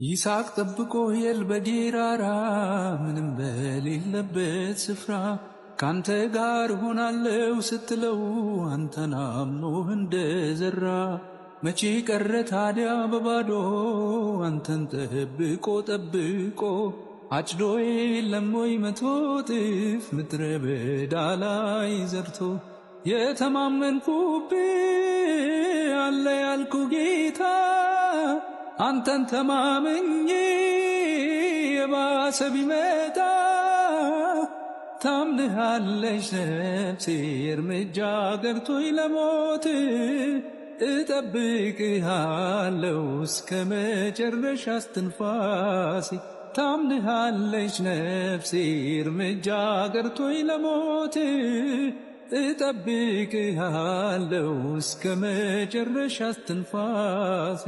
ይስሐቅ ጠብቆ በጌራራ ምንም በሌለበት ስፍራ ካንተ ጋር ሆናለው ስትለው አንተን አምኖ እንደዘራ መቼ ቀረ ታዲያ በባዶ አንተን ጠብቆ አጭዶ የለም ወይ መቶ እጥፍ ምድረ በዳ ላይ ዘርቶ የተማመንኩብህ አለ ያልኩ ጌታ አንተን ተማምኜ የባሰ ቢመጣ ታምንሃለች ነፍሴ እርምጃ ገርቶኝ ለሞት እጠብቅሃለው እስከ መጨረሻ እስትንፋሴ ታምንሃለች ነፍሴ እርምጃ ገርቶኝ ለሞት እጠብቅሃለው እስከ መጨረሻ እስትንፋሴ